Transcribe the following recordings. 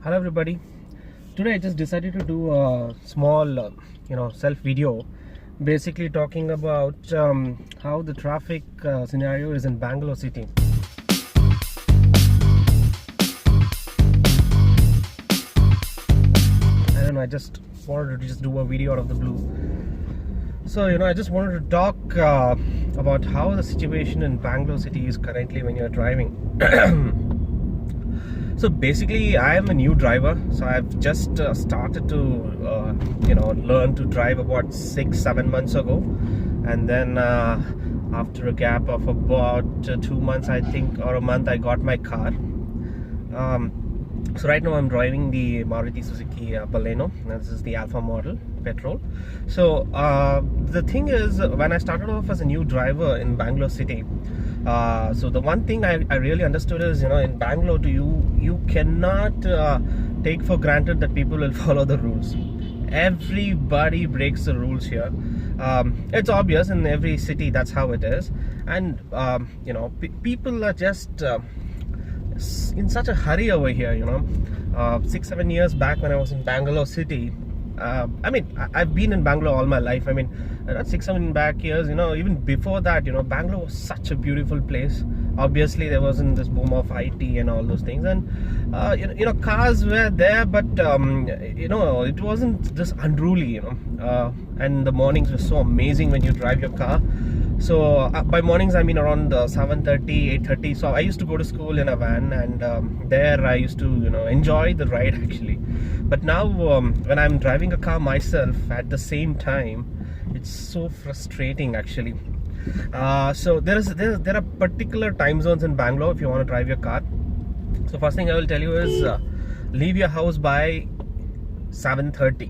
Hello everybody. Today I just decided to do a small self video, basically talking about how the traffic scenario is in Bangalore city. I don't know, I just wanted to just do a video out of the blue. So I just wanted to talk about how the situation in Bangalore city is currently when you're driving. So basically, I am a new driver. So I've just started to, learn to drive about 6-7 months ago, and then after a gap of about 2 months, I think, or a month, I got my car. So right now I'm driving the Maruti Suzuki Baleno. This is the Alpha model, petrol. So the thing is, when I started off as a new driver in Bangalore city, so the one thing I really understood is, in Bangalore, you cannot take for granted that people will follow the rules. Everybody breaks the rules here. It's obvious in every city, that's how it is. And people are just in such a hurry over here. 6-7 years back when I was in Bangalore city, I've been in Bangalore all my life. Not 6-7 back years, even before that, Bangalore was such a beautiful place. Obviously there wasn't this boom of IT and all those things, and cars were there, but it wasn't this unruly, and the mornings were so amazing when you drive your car. So by mornings I mean around 7:30, 8:30. So I used to go to school in a van, and there I used to enjoy the ride actually. But now when I'm driving a car myself at the same time, it's so frustrating actually. So there are particular time zones in Bangalore if you want to drive your car. So first thing I will tell you is leave your house by 7:30.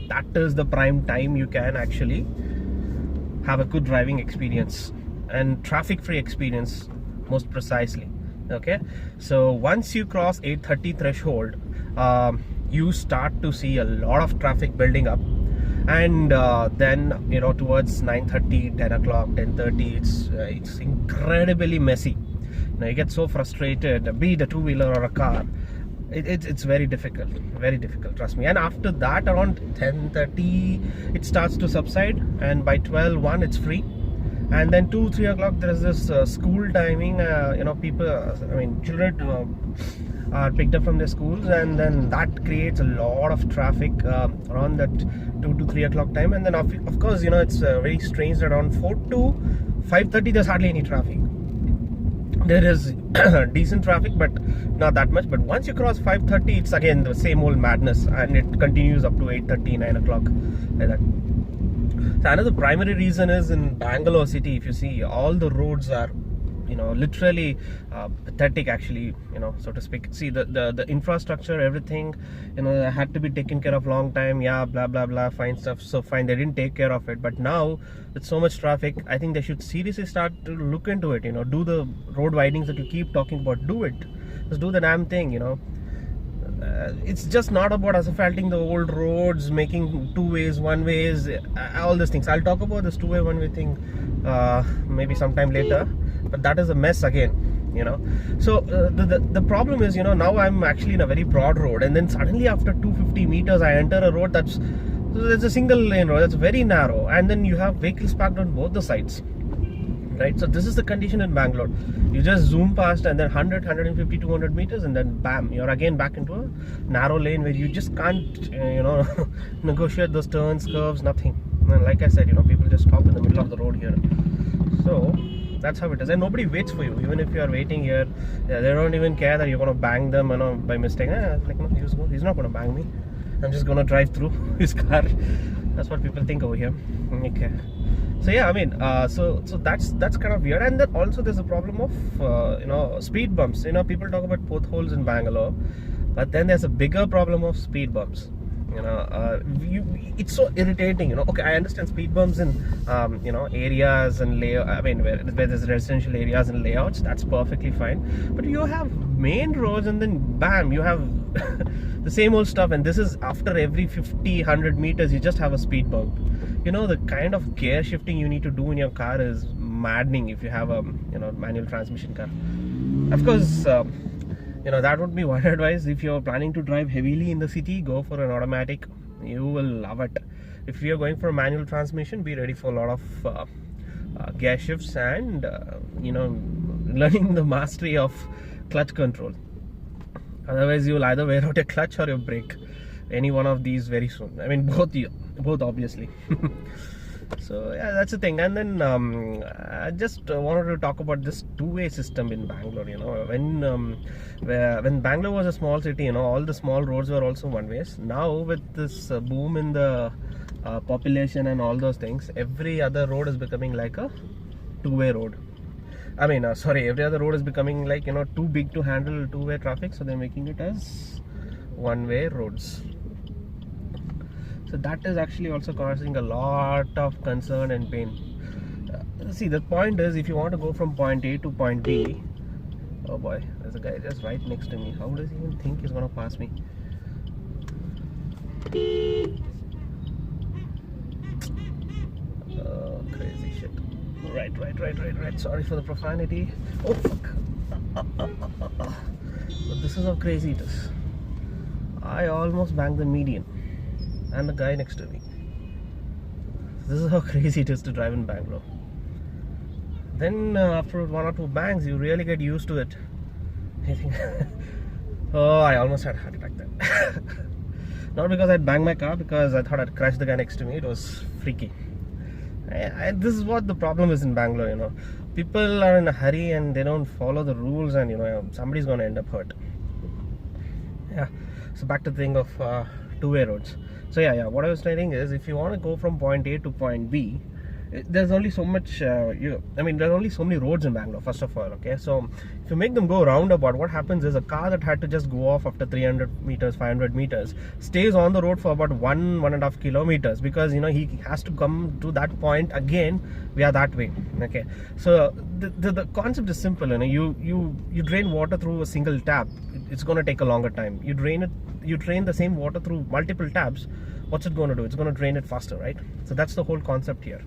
That is the prime time you can actually have a good driving experience and traffic free experience, most precisely. Okay, so once you cross 8:30 threshold, you start to see a lot of traffic building up, and then towards 9:30, 10 o'clock, 10:30, it's incredibly messy. You get so frustrated, be it a two-wheeler or a car. It's very difficult, trust me. And after that, around 10:30, it starts to subside, and by 12:01 it's free. And then 2-3 o'clock there is this school timing. Children are picked up from their schools, and then that creates a lot of traffic around that 2 to 3 o'clock time. And then of course it's very strange that around 4 to 5:30 there's hardly any traffic. There is decent traffic, but not that much. But once you cross 5:30, it's again the same old madness, and it continues up to 8:30, 9 o'clock, like that. So another primary reason is in Bangalore city, if you see, all the roads are literally pathetic actually, so to speak. See, the infrastructure, everything, had to be taken care of long time. Yeah, blah blah blah, fine stuff. So fine, they didn't take care of it, but now with so much traffic, I think they should seriously start to look into it. Do the road widenings that you keep talking about. Do it. Just do the damn thing. It's just not about asphalting the old roads, making two ways, one ways, all these things. I'll talk about this two-way, one-way thing maybe sometime later, but that is a mess again. So the problem is, now I'm actually in a very broad road, and then suddenly after 250 meters I enter a road that's a single lane road that's very narrow, and then you have vehicles parked on both the sides. Right, so this is the condition in Bangalore. You just zoom past, and then 100, 150, 200 meters, and then bam, you're again back into a narrow lane where you just can't, negotiate those turns, curves, nothing. And like I said, people just stop in the middle of the road here. So that's how it is, and nobody waits for you. Even if you are waiting here, they don't even care that you're gonna bang them, by mistake. He's not gonna bang me. I'm just gonna drive through his car. That's what people think over here. Okay. So yeah, so that's kind of weird. And then also there's a problem of speed bumps. People talk about potholes in Bangalore, but then there's a bigger problem of speed bumps. It's so irritating. Okay, I understand speed bumps in areas and where there's residential areas and layouts, that's perfectly fine. But you have main roads, and then bam, you have the same old stuff, and this is after every 50, 100 meters you just have a speed bump. The kind of gear shifting you need to do in your car is maddening if you have a manual transmission car. Of course, That would be one advice. If you're planning to drive heavily in the city, go for an automatic. You will love it. If you're going for a manual transmission, be ready for a lot of gear shifts and learning the mastery of clutch control. Otherwise, you will either wear out a clutch or your brake. Any one of these very soon. I mean, both obviously. So yeah, that's the thing. And then I just wanted to talk about this two-way system in Bangalore. When Bangalore was a small city, all the small roads were also one-ways. Now with this boom in the population and all those things, every other road is becoming like a two-way road. I mean, every other road is becoming like too big to handle two-way traffic, so they're making it as one-way roads. So that is actually also causing a lot of concern and pain. See, the point is, if you want to go from point A to point B, oh boy, there's a guy just right next to me. How does he even think he's gonna pass me? Oh, crazy shit. Right. Sorry for the profanity. Oh, fuck. But this is how crazy it is. I almost banged the median and the guy next to me. This is how crazy it is to drive in Bangalore. Then after one or two bangs, you really get used to it. I think, oh, I almost had a heart attack then. Not because I'd banged my car, because I thought I'd crash the guy next to me. It was freaky. This is what the problem is in Bangalore. People are in a hurry and they don't follow the rules, and somebody's going to end up hurt. Yeah. So back to the thing of two-way roads. So yeah, what I was saying is, if you want to go from point A to point B, there's only so much. There's only so many roads in Bangalore. First of all, okay. So if you make them go roundabout, what happens is a car that had to just go off after 300 meters, 500 meters, stays on the road for about 1.5 kilometers, because he has to come to that point again via that way. Okay. So the concept is simple. You drain water through a single tap. It's going to take a longer time. You drain the same water through multiple taps. What's it going to do? It's going to drain it faster, right? So that's the whole concept here.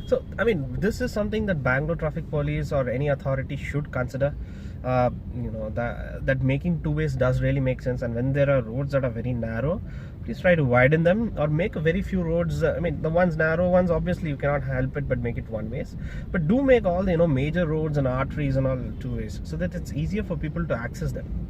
So this is something that Bangalore Traffic Police or any authority should consider. That making two ways does really make sense. And when there are roads that are very narrow, please try to widen them, or make a very few roads. The ones narrow ones, obviously you cannot help it but make it one ways. But do make all the major roads and arteries and all two ways, so that it's easier for people to access them.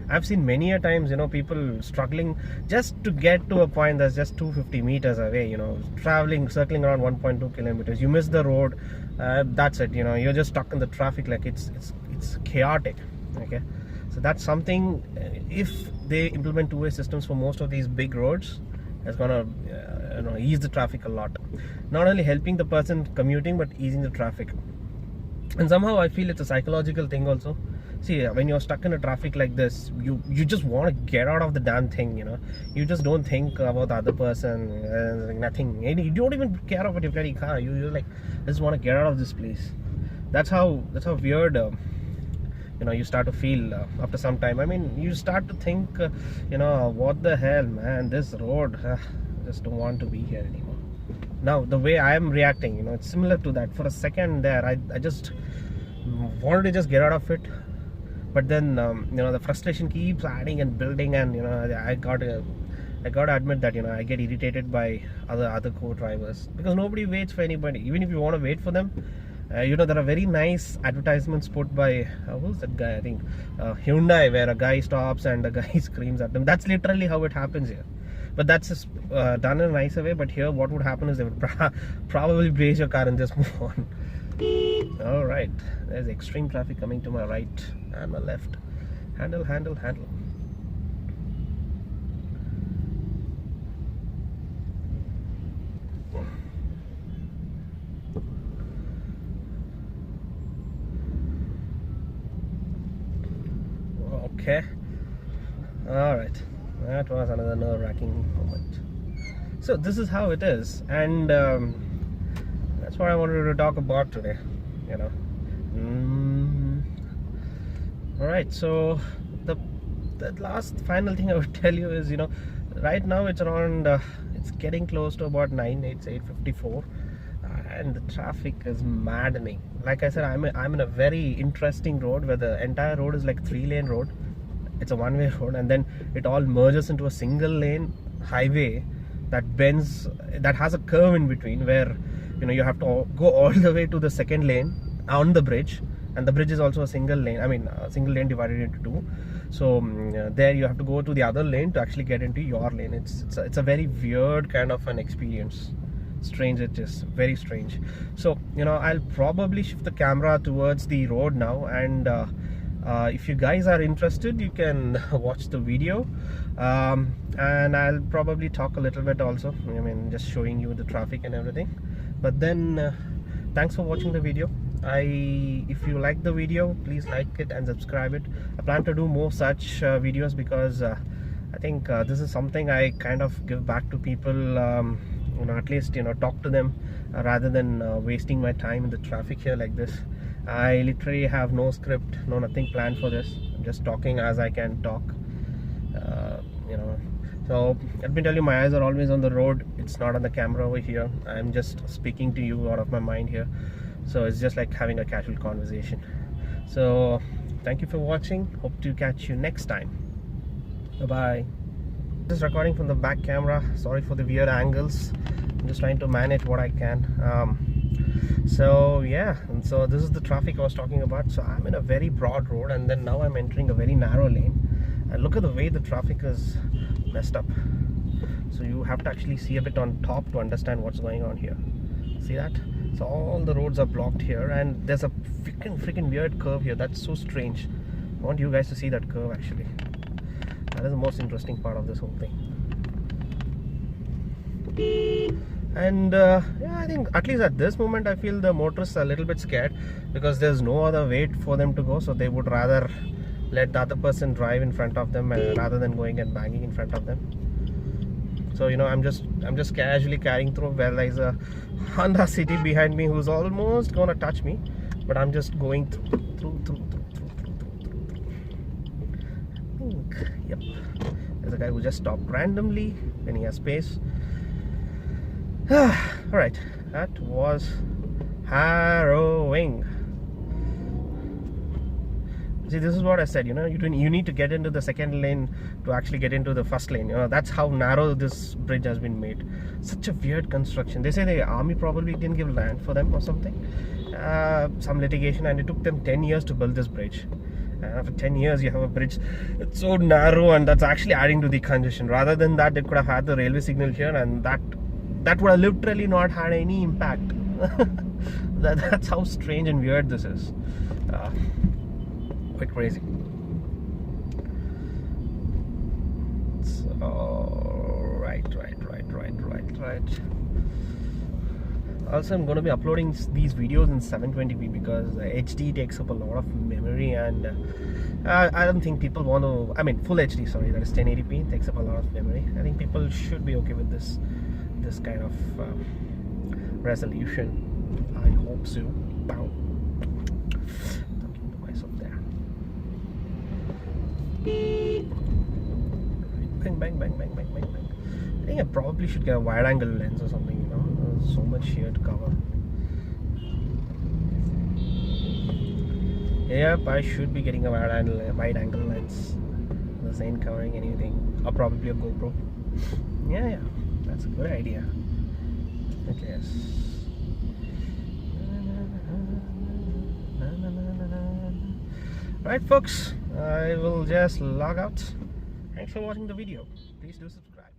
I've seen many a times, people struggling just to get to a point that's just 250 meters away, circling around 1.2 kilometers. You miss the road, that's it, you're just stuck in the traffic. Like it's chaotic. Okay, so that's something. If they implement two-way systems for most of these big roads, it's gonna ease the traffic a lot. Not only helping the person commuting, but easing the traffic. And somehow I feel it's a psychological thing also. See, when you're stuck in a traffic like this, you just want to get out of the damn thing. You just don't think about the other person, nothing. You don't even care about your bloody car. You're like, I just want to get out of this place. That's how weird you start to feel after some time. You start to think, what the hell, man, this road, I just don't want to be here anymore. Now the way I am reacting, it's similar to that. For a second there, I just wanted to just get out of it. But then the frustration keeps adding and building, and I gotta admit that I get irritated by other co-drivers, because nobody waits for anybody. Even if you want to wait for them, there are very nice advertisements put by who's that guy? I think Hyundai, where a guy stops and a guy screams at them. That's literally how it happens here. But that's just done in a nicer way. But here, what would happen is they would probably brace your car and just move on. All right, there's extreme traffic coming to my right and my left. Handle. Okay. All right. That was another nerve-wracking moment. So this is how it is, and that's what I wanted to talk about today. All right. So the last final thing I would tell you is, right now it's around it's getting close to about 9. It's 8:54, and the traffic is maddening. like I said, I'm in a very interesting road where the entire road is like 3-lane road. It's a one-way road, and then it all merges into a single lane highway that bends, that has a curve in between where you have to go all the way to the second lane on the bridge, and the bridge is also a single lane, I mean a single lane divided into two. So there you have to go to the other lane to actually get into your lane. It's a very weird kind of an experience. Strange, it is very strange. So I'll probably shift the camera towards the road now, and if you guys are interested, you can watch the video, and I'll probably talk a little bit also, I mean just showing you the traffic and everything. But then thanks for watching the video. If you like the video, please like it and subscribe it. I plan to do more such videos because I think this is something I kind of give back to people, at least talk to them rather than wasting my time in the traffic here like this. I literally have no script, nothing planned for this. I'm just talking as I can talk. So let me tell you, my eyes are always on the road. It's not on the camera over here. I'm just speaking to you out of my mind here. So it's just like having a casual conversation. So thank you for watching. Hope to catch you next time. Bye bye. Just recording from the back camera. Sorry for the weird angles. I'm just trying to manage what I can. So yeah, and so this is the traffic I was talking about. So I'm in a very broad road, and then now I'm entering a very narrow lane, and look at the way the traffic is messed up. So you have to actually see a bit on top to understand what's going on here. See that? So all the roads are blocked here, and there's a freaking weird curve here. That's so strange. I want you guys to see that curve actually. That is the most interesting part of this whole thing. And yeah, I think at least at this moment I feel the motorists are a little bit scared because there's no other way for them to go, so they would rather let the other person drive in front of them rather than going and banging in front of them. So I'm just casually carrying through. Well, there's a Honda City behind me who's almost gonna touch me, but I'm just going through. Yep, there's a guy who just stopped randomly when he has space. Alright, that was harrowing. See, this is what I said, you need to get into the second lane to actually get into the first lane. That's how narrow this bridge has been made. Such a weird construction. They say the army probably didn't give land for them or something. Some litigation, and it took them 10 years to build this bridge. And after 10 years you have a bridge it's so narrow, and that's actually adding to the congestion. Rather than that, they could have had the railway signal here, and that would have literally not had any impact. That's how strange and weird this is. Quite crazy. So right. Also, I'm going to be uploading these videos in 720p because HD takes up a lot of memory, and I don't think people want to, I mean full HD, sorry, that is 1080p, takes up a lot of memory. I think people should be okay with this kind of resolution. I hope so. Bow. Talking to myself there. Bang. I think I probably should get a wide angle lens or something, There's so much here to cover. Yep, I should be getting a wide angle lens. This ain't covering anything. Or probably a GoPro. Yeah, that's a good idea. Okay. Right, folks, I will just log out. Thanks for watching the video. Please do subscribe.